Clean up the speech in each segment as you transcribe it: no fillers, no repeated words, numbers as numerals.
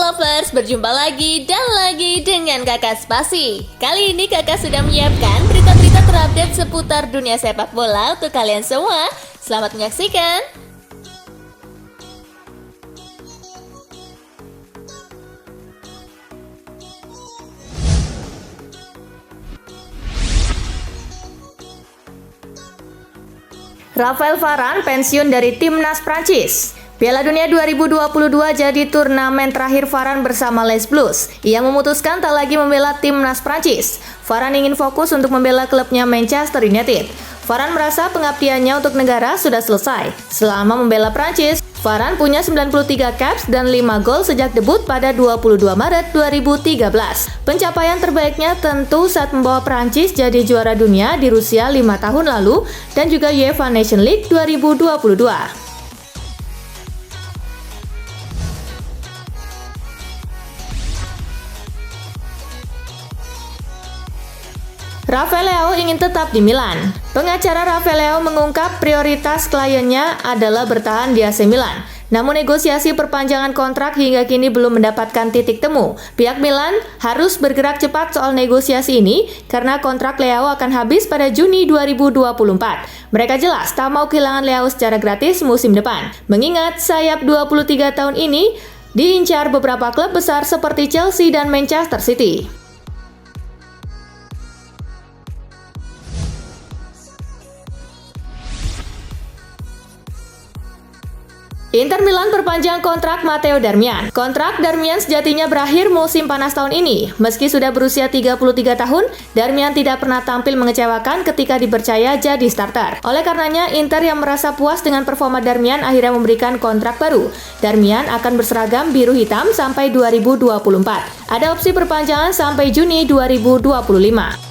Lovers, berjumpa lagi dan lagi dengan Kakak Spasi. Kali ini Kakak sudah menyiapkan berita-berita terupdate seputar dunia sepak bola untuk kalian semua. Selamat menyaksikan. Raphael Varane pensiun dari timnas Prancis. Piala Dunia 2022 jadi turnamen terakhir Varane bersama Les Bleus. Ia memutuskan tak lagi membela timnas Prancis. Varane ingin fokus untuk membela klubnya Manchester United. Varane merasa pengabdiannya untuk negara sudah selesai. Selama membela Prancis, Varane punya 93 caps dan 5 gol sejak debut pada 22 Maret 2013. Pencapaian terbaiknya tentu saat membawa Prancis jadi juara dunia di Rusia 5 tahun lalu dan juga UEFA Nations League 2022. Raphael Leao ingin tetap di Milan. Pengacara Raphael Leao mengungkap prioritas kliennya adalah bertahan di AC Milan. Namun negosiasi perpanjangan kontrak hingga kini belum mendapatkan titik temu. Pihak Milan harus bergerak cepat soal negosiasi ini karena kontrak Leao akan habis pada Juni 2024. Mereka jelas tak mau kehilangan Leao secara gratis musim depan. Mengingat sayap 23 tahun ini diincar beberapa klub besar seperti Chelsea dan Manchester City. Inter Milan perpanjang kontrak Matteo Darmian. Kontrak Darmian sejatinya berakhir musim panas tahun ini. Meski sudah berusia 33 tahun, Darmian tidak pernah tampil mengecewakan ketika dipercaya jadi starter. Oleh karenanya, Inter yang merasa puas dengan performa Darmian akhirnya memberikan kontrak baru. Darmian akan berseragam biru hitam sampai 2024. Ada opsi perpanjangan sampai Juni 2025.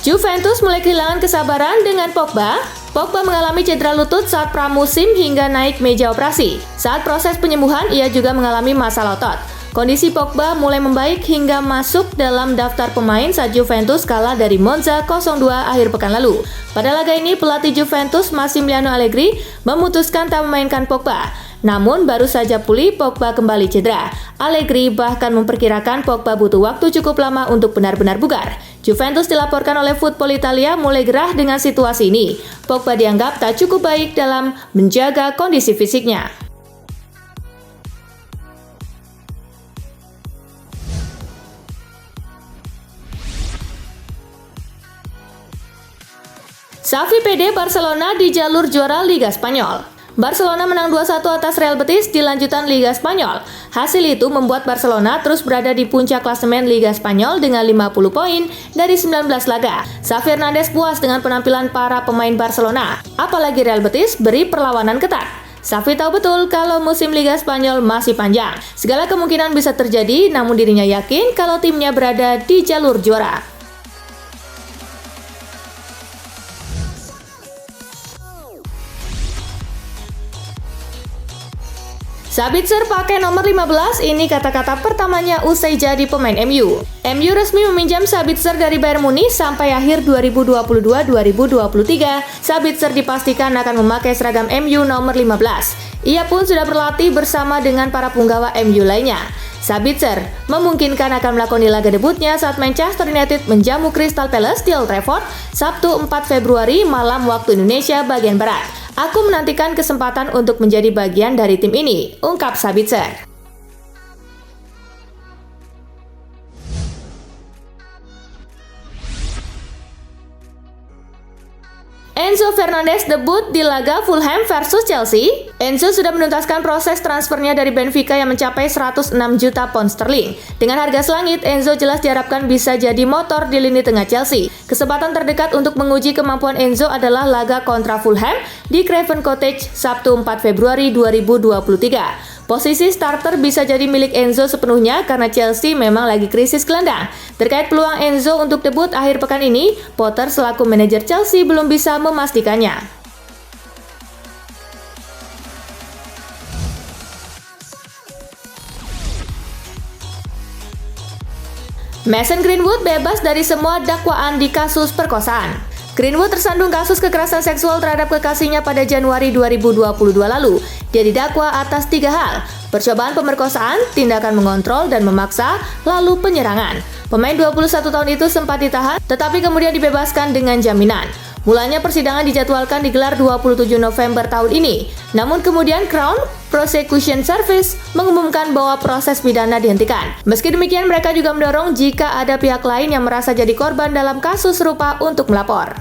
Juventus mulai kehilangan kesabaran dengan Pogba. Pogba mengalami cedera lutut saat pramusim hingga naik meja operasi. Saat proses penyembuhan, ia juga mengalami masalah otot. Kondisi Pogba mulai membaik hingga masuk dalam daftar pemain saat Juventus kalah dari Monza 0-2 akhir pekan lalu. Pada laga ini, pelatih Juventus Massimiliano Allegri memutuskan tak memainkan Pogba. Namun baru saja pulih, Pogba kembali cedera. Allegri bahkan memperkirakan Pogba butuh waktu cukup lama untuk benar-benar bugar. Juventus dilaporkan oleh Football Italia mulai gerah dengan situasi ini. Pogba dianggap tak cukup baik dalam menjaga kondisi fisiknya. Xavi pede Barcelona di jalur juara Liga Spanyol. Barcelona menang 2-1 atas Real Betis di lanjutan Liga Spanyol. Hasil itu membuat Barcelona terus berada di puncak klasemen Liga Spanyol dengan 50 poin dari 19 laga. Xavi Hernandez puas dengan penampilan para pemain Barcelona. Apalagi Real Betis beri perlawanan ketat. Xavi tahu betul kalau musim Liga Spanyol masih panjang. Segala kemungkinan bisa terjadi, namun dirinya yakin kalau timnya berada di jalur juara. Sabitzer pakai nomor 15, ini kata-kata pertamanya usai jadi pemain MU. MU resmi meminjam Sabitzer dari Bayern Munich sampai akhir 2022-2023. Sabitzer dipastikan akan memakai seragam MU nomor 15. Ia pun sudah berlatih bersama dengan para punggawa MU lainnya. Sabitzer memungkinkan akan melakoni laga debutnya saat Manchester United menjamu Crystal Palace di Old Trafford Sabtu 4 Februari malam waktu Indonesia bagian Barat. Aku menantikan kesempatan untuk menjadi bagian dari tim ini, ungkap Sabitzer. Enzo Fernandez debut di laga Fulham versus Chelsea. Enzo sudah menuntaskan proses transfernya dari Benfica yang mencapai 106 juta pound sterling. Dengan harga selangit, Enzo jelas diharapkan bisa jadi motor di lini tengah Chelsea. Kesempatan terdekat untuk menguji kemampuan Enzo adalah laga kontra Fulham di Craven Cottage Sabtu 4 Februari 2023. Posisi starter bisa jadi milik Enzo sepenuhnya karena Chelsea memang lagi krisis gelandang. Terkait peluang Enzo untuk debut akhir pekan ini, Potter selaku manajer Chelsea belum bisa memastikannya. Mason Greenwood bebas dari semua dakwaan di kasus perkosaan. Greenwood tersandung kasus kekerasan seksual terhadap kekasihnya pada Januari 2022 lalu. Dia didakwa atas 3 hal: percobaan pemerkosaan, tindakan mengontrol dan memaksa, lalu penyerangan. Pemain 21 tahun itu sempat ditahan, tetapi kemudian dibebaskan dengan jaminan. Mulanya persidangan dijadwalkan digelar 27 November tahun ini. Namun kemudian Crown Prosecution Service mengumumkan bahwa proses pidana dihentikan. Meski demikian, mereka juga mendorong jika ada pihak lain yang merasa jadi korban dalam kasus serupa untuk melapor.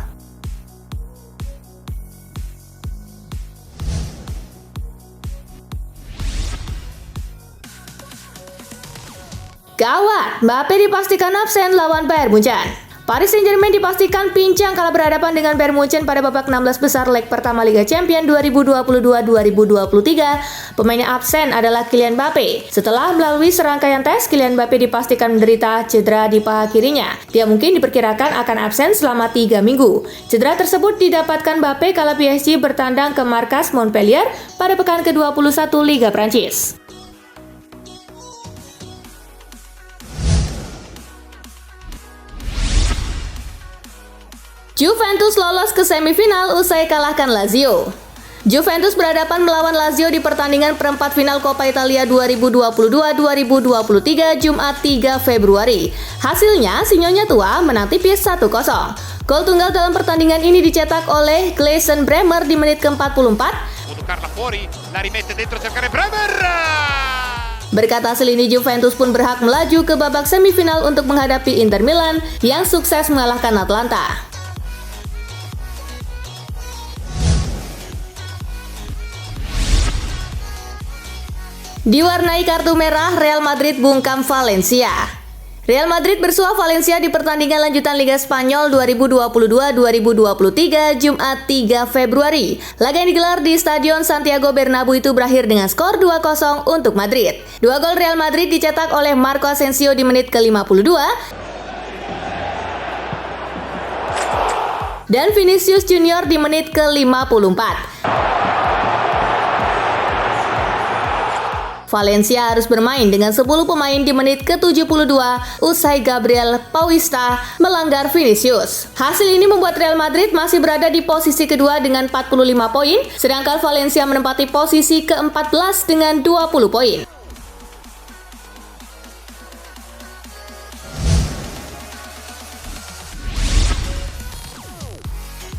Gawat, Mbappe dipastikan absen lawan Bayern Munchen. Paris Saint-Germain dipastikan pincang kala berhadapan dengan Bayern Munchen pada babak 16 besar leg pertama Liga Champions 2022-2023. Pemain yang absen adalah Kylian Mbappe. Setelah melalui serangkaian tes, Kylian Mbappe dipastikan menderita cedera di paha kirinya. Dia mungkin diperkirakan akan absen selama 3 minggu. Cedera tersebut didapatkan Mbappe kala PSG bertandang ke markas Montpellier pada pekan ke-21 Liga Prancis. Juventus lolos ke semifinal usai kalahkan Lazio. Juventus berhadapan melawan Lazio di pertandingan perempat final Coppa Italia 2022-2023 Jumat 3 Februari. Hasilnya, Sinyonya tua menang tipis 1-0. Gol tunggal dalam pertandingan ini dicetak oleh Gleison Bremer di menit ke-44. Berkat hasil ini, Juventus pun berhak melaju ke babak semifinal untuk menghadapi Inter Milan yang sukses mengalahkan Atlanta. Diwarnai kartu merah, Real Madrid bungkam Valencia. Real Madrid bersuah Valencia di pertandingan lanjutan Liga Spanyol 2022-2023 Jumat 3 Februari. Laga yang digelar di Stadion Santiago Bernabeu itu berakhir dengan skor 2-0 untuk Madrid. 2 gol Real Madrid dicetak oleh Marco Asensio di menit ke-52 dan Vinicius Junior di menit ke-54. Valencia harus bermain dengan 10 pemain di menit ke-72 usai Gabriel Paulista melanggar Vinicius. Hasil ini membuat Real Madrid masih berada di posisi kedua dengan 45 poin, sedangkan Valencia menempati posisi ke-14 dengan 20 poin.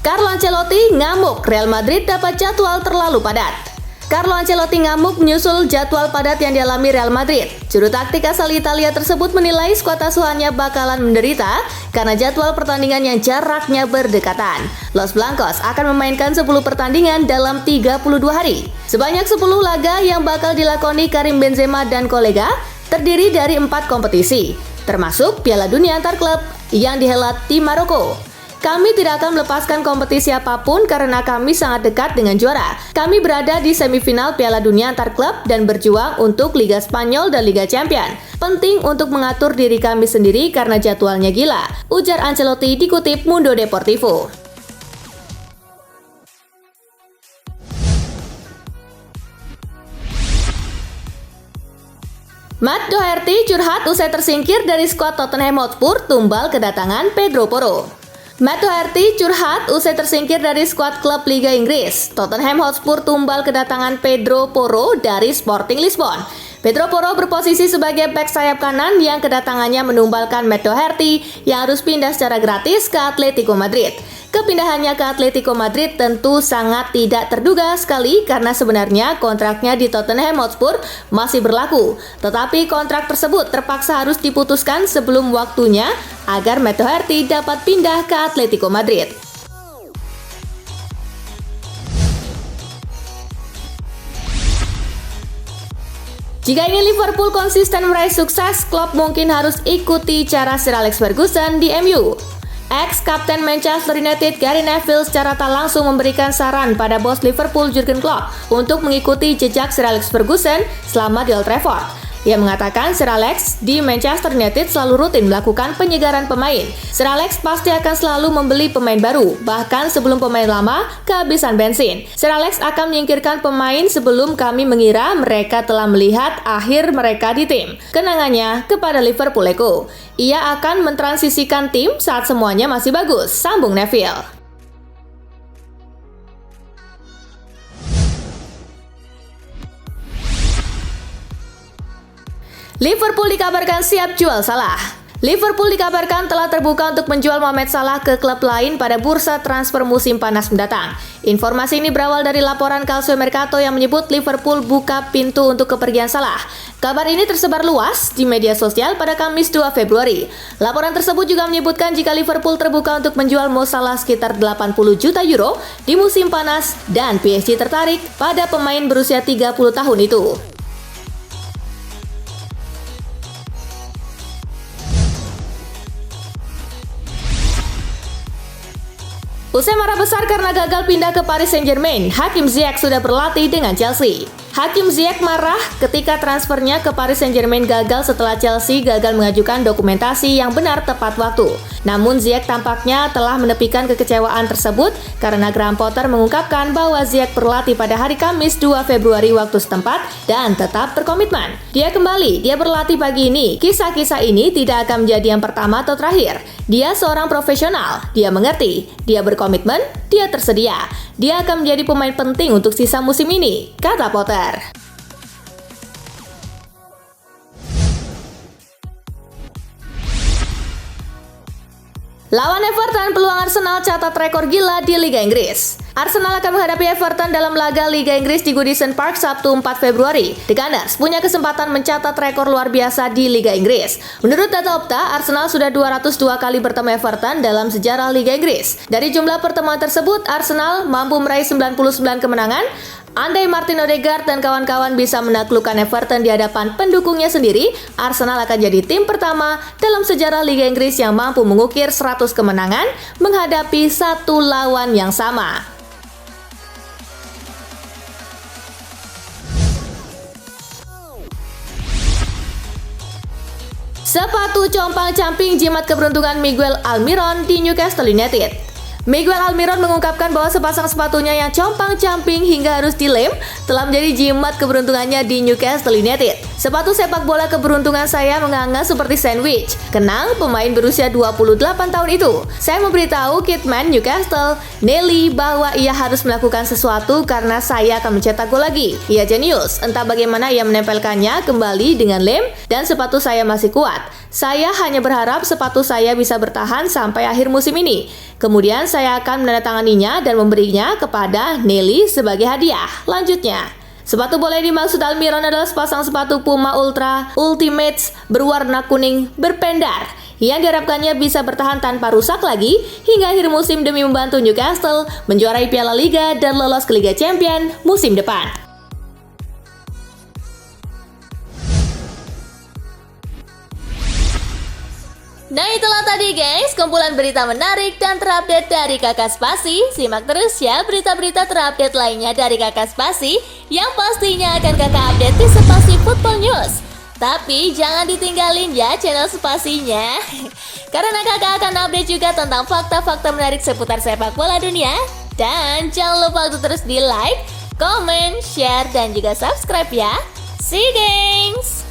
Carlo Ancelotti ngamuk, Real Madrid dapat jadwal terlalu padat. Carlo Ancelotti ngamuk menyusul jadwal padat yang dialami Real Madrid. Juru taktik asal Italia tersebut menilai skuad asuhannya bakalan menderita karena jadwal pertandingan yang jaraknya berdekatan. Los Blancos akan memainkan 10 pertandingan dalam 32 hari. Sebanyak 10 laga yang bakal dilakoni Karim Benzema dan kolega terdiri dari 4 kompetisi, termasuk Piala Dunia antar klub yang dihelat di Maroko. Kami tidak akan melepaskan kompetisi apapun karena kami sangat dekat dengan juara. Kami berada di semifinal Piala Dunia antar klub dan berjuang untuk Liga Spanyol dan Liga Champions. Penting untuk mengatur diri kami sendiri karena jadwalnya gila, ujar Ancelotti dikutip Mundo Deportivo. Matt Doherty curhat usai tersingkir dari skuad Tottenham Hotspur tumbal kedatangan Pedro Porro. Matt Doherty curhat usai tersingkir dari skuad klub Liga Inggris. Tottenham Hotspur tumbal kedatangan Pedro Porro dari Sporting Lisbon. Pedro Porro berposisi sebagai bek sayap kanan yang kedatangannya menumbalkan Matt Doherty yang harus pindah secara gratis ke Atletico Madrid. Kepindahannya ke Atletico Madrid tentu sangat tidak terduga sekali karena sebenarnya kontraknya di Tottenham Hotspur masih berlaku. Tetapi kontrak tersebut terpaksa harus diputuskan sebelum waktunya agar Matt Doherty dapat pindah ke Atletico Madrid. Jika ingin Liverpool konsisten meraih sukses, Klopp mungkin harus ikuti cara Sir Alex Ferguson di MU. Ex-kapten Manchester United Gary Neville secara tak langsung memberikan saran pada bos Liverpool Jurgen Klopp untuk mengikuti jejak Sir Alex Ferguson selama di Old Trafford. Ia mengatakan Sir Alex di Manchester United selalu rutin melakukan penyegaran pemain. Sir Alex pasti akan selalu membeli pemain baru, bahkan sebelum pemain lama kehabisan bensin. Sir Alex akan menyingkirkan pemain sebelum kami mengira mereka telah melihat akhir mereka di tim. Kenangannya kepada Liverpool Eko. Ia akan mentransisikan tim saat semuanya masih bagus, sambung Neville. Liverpool dikabarkan siap jual Salah. Liverpool dikabarkan telah terbuka untuk menjual Mohamed Salah ke klub lain pada bursa transfer musim panas mendatang. Informasi ini berawal dari laporan Calcio Mercato yang menyebut Liverpool buka pintu untuk kepergian Salah. Kabar ini tersebar luas di media sosial pada Kamis 2 Februari. Laporan tersebut juga menyebutkan jika Liverpool terbuka untuk menjual Mo Salah sekitar 80 juta euro di musim panas dan PSG tertarik pada pemain berusia 30 tahun itu. Usai marah besar karena gagal pindah ke Paris Saint-Germain, Hakim Ziyech sudah berlatih dengan Chelsea. Hakim Ziyech marah ketika transfernya ke Paris Saint-Germain gagal setelah Chelsea gagal mengajukan dokumentasi yang benar tepat waktu. Namun Ziyech tampaknya telah menepikan kekecewaan tersebut karena Graham Potter mengungkapkan bahwa Ziyech berlatih pada hari Kamis 2 Februari waktu setempat dan tetap berkomitmen. Dia berlatih pagi ini. Kisah-kisah ini tidak akan menjadi yang pertama atau terakhir. Dia seorang profesional, dia mengerti, dia berkomitmen, dia tersedia. Dia akan menjadi pemain penting untuk sisa musim ini, kata Potter. Lawan Everton, peluang Arsenal catat rekor gila di Liga Inggris. Arsenal akan menghadapi Everton dalam laga Liga Inggris di Goodison Park Sabtu 4 Februari. The Gunners punya kesempatan mencatat rekor luar biasa di Liga Inggris. Menurut data Opta, Arsenal sudah 202 kali bertemu Everton dalam sejarah Liga Inggris. Dari jumlah pertemuan tersebut, Arsenal mampu meraih 99 kemenangan. Andai Martin Odegaard dan kawan-kawan bisa menaklukkan Everton di hadapan pendukungnya sendiri, Arsenal akan jadi tim pertama dalam sejarah Liga Inggris yang mampu mengukir 100 kemenangan menghadapi satu lawan yang sama. Sepatu compang-camping jimat keberuntungan Miguel Almiron di Newcastle United. Miguel Almiron mengungkapkan bahwa sepasang sepatunya yang compang-camping hingga harus dilem telah menjadi jimat keberuntungannya di Newcastle United. Sepatu sepak bola keberuntungan saya menganga seperti sandwich, kenang pemain berusia 28 tahun itu. Saya memberitahu Kitman Newcastle, Nelly, bahwa ia harus melakukan sesuatu karena saya akan mencetak gol lagi. Ia jenius, entah bagaimana ia menempelkannya kembali dengan lem dan sepatu saya masih kuat. Saya hanya berharap sepatu saya bisa bertahan sampai akhir musim ini. Kemudian saya akan menandatanganinya dan memberinya kepada Nelly sebagai hadiah. Lanjutnya, sepatu bola yang dimaksud Almiron adalah sepasang sepatu Puma Ultra Ultimates berwarna kuning berpendar yang diharapkannya bisa bertahan tanpa rusak lagi hingga akhir musim demi membantu Newcastle menjuarai Piala Liga dan lolos ke Liga Champions musim depan. Nah itulah tadi guys, kumpulan berita menarik dan terupdate dari Kakak Spasi. Simak terus ya berita-berita terupdate lainnya dari Kakak Spasi yang pastinya akan Kakak update di Spasi Football News. Tapi jangan ditinggalin ya channel Spasinya, karena Kakak akan update juga tentang fakta-fakta menarik seputar sepak bola dunia. Dan jangan lupa untuk terus di like, comment, share, dan juga subscribe ya. See you guys!